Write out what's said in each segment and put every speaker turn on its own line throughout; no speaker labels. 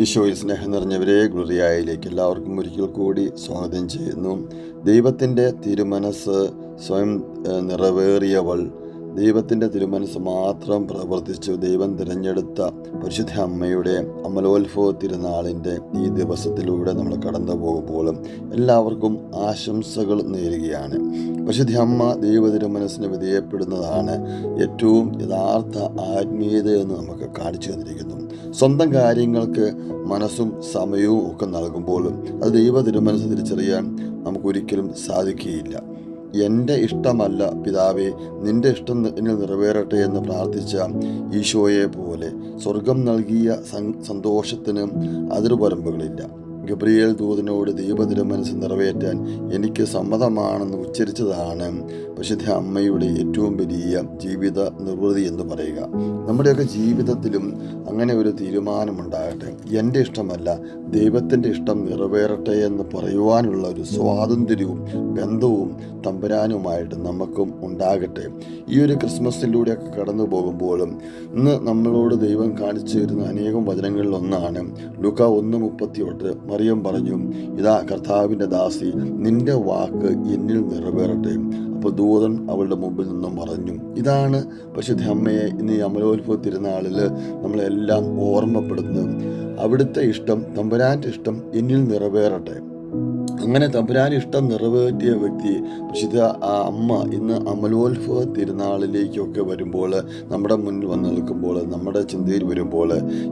ഈശോയിൽ സ്നേഹം നിറഞ്ഞവരെ, ഗ്ലോറിയായിലേക്ക് എല്ലാവർക്കും ഒരിക്കൽ കൂടി സ്വാഗതം ചെയ്യുന്നു. ദൈവത്തിൻ്റെ തിരുമനസ് സ്വയം നിറവേറിയവൾ, ദൈവത്തിൻ്റെ തിരുമനസ് മാത്രം പ്രവർത്തിച്ചു ദൈവം തിരഞ്ഞെടുത്ത പരിശുദ്ധ അമ്മയുടെ അമലോത്ഭവ തിരുനാളിൻ്റെ ഈ ദിവസത്തിലൂടെ നമ്മൾ കടന്നു പോകുമ്പോൾ എല്ലാവർക്കും ആശംസകൾ നേരുകയാണ്. പരിശുദ്ധ അമ്മ ദൈവ തിരുമനസ്സിന് വിധേയപ്പെടുന്നതാണ് ഏറ്റവും യഥാർത്ഥ ആത്മീയതയെന്ന് നമുക്ക് കാണിച്ചു തന്നിരിക്കുന്നു. സ്വന്തം കാര്യങ്ങൾക്ക് മനസ്സും സമയവും ഒക്കെ നൽകുമ്പോഴും അത് ദൈവ തിരുമനസ് തിരിച്ചറിയാൻ നമുക്കൊരിക്കലും സാധിക്കുകയില്ല. എൻ്റെ ഇഷ്ടമല്ല പിതാവേ, നിൻ്റെ ഇഷ്ടം എന്നിൽ നിറവേറട്ടെ എന്ന് പ്രാർത്ഥിച്ച ഈശോയെ പോലെ സ്വർഗം നൽകിയ സന്തോഷത്തിന് അതിർവരമ്പുകളില്ല. ഗബ്രിയേൽ ദൂതനോട് ദൈവ തിരുമനസ് നിറവേറ്റാൻ എനിക്ക് സമ്മതമാണെന്ന് ഉച്ചരിച്ചതാണ് പരിശുദ്ധ അമ്മയുടെ ഏറ്റവും വലിയ ജീവിത നിർവൃതി എന്ന് പറയുക. നമ്മുടെയൊക്കെ ജീവിതത്തിലും അങ്ങനെ ഒരു തീരുമാനമുണ്ടാകട്ടെ. എൻ്റെ ഇഷ്ടമല്ല, ദൈവത്തിൻ്റെ ഇഷ്ടം നിറവേറട്ടെ എന്ന് പറയുവാനുള്ള ഒരു സ്വാതന്ത്ര്യവും ബന്ധവും തമ്പുരാനുമായിട്ട് നമുക്കും ഉണ്ടാകട്ടെ. ഈ ഒരു ക്രിസ്മസിലൂടെയൊക്കെ കടന്നു പോകുമ്പോഴും ഇന്ന് നമ്മളോട് ദൈവം കാണിച്ചു തരുന്ന അനേകം വചനങ്ങളിലൊന്നാണ് ലൂക്കാ 1:38. മറിയം പറഞ്ഞു, ഇതാ കർത്താവിൻ്റെ ദാസി, നിന്റെ വാക്ക് എന്നിൽ നിറവേറട്ടെ. അപ്പോൾ ദൂതൻ അവളുടെ മുമ്പിൽ നിന്നും പറഞ്ഞു. ഇതാണ് പരിശുദ്ധ അമ്മയെ ഇന്ന് ഈ അമലോത്ഭവ തിരുനാളിൽ നമ്മളെല്ലാം ഓർമ്മപ്പെടുത്തുന്നത്. അവിടുത്തെ ഇഷ്ടം, തമ്പുരാൻ്റെ ഇഷ്ടം എന്നിൽ നിറവേറട്ടെ. അങ്ങനെ തമ്പുരാൻ ഇഷ്ടം നിറവേറ്റിയ വ്യക്തി പരിശുദ്ധ അമ്മ ഇന്ന് അമലോത്ഭവ തിരുനാളിലേക്കൊക്കെ വരുമ്പോൾ, നമ്മുടെ മുന്നിൽ വന്ന് നിൽക്കുമ്പോൾ, നമ്മുടെ ചിന്തയിൽ വരുമ്പോൾ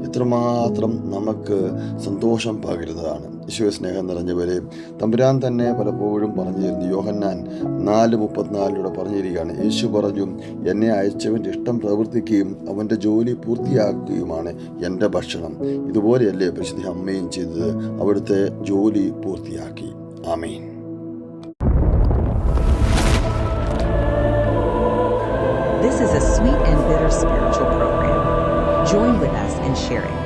എത്രമാത്രം നമുക്ക് സന്തോഷം പകരുന്നതാണ്. ഈശോയെ സ്നേഹം നിറഞ്ഞവരെ, തമ്പുരാൻ തന്നെ പലപ്പോഴും പറഞ്ഞിരുന്നു. യോഹന്നാൻ 4:34 പറഞ്ഞിരിക്കുകയാണ്. യേശു പറഞ്ഞു, എന്നെ അയച്ചവൻ്റെ ഇഷ്ടം പ്രവർത്തിക്കുകയും അവൻ്റെ ജോലി പൂർത്തിയാക്കുകയുമാണ് എൻ്റെ ഭക്ഷണം. ഇതുപോലെയല്ലേ പരിശുദ്ധ അമ്മയും ചെയ്തത്? അവിടുത്തെ ജോലി പൂർത്തിയാക്കി. ആമേൻ.
This is a sweet and bitter spiritual program. Join with us in sharing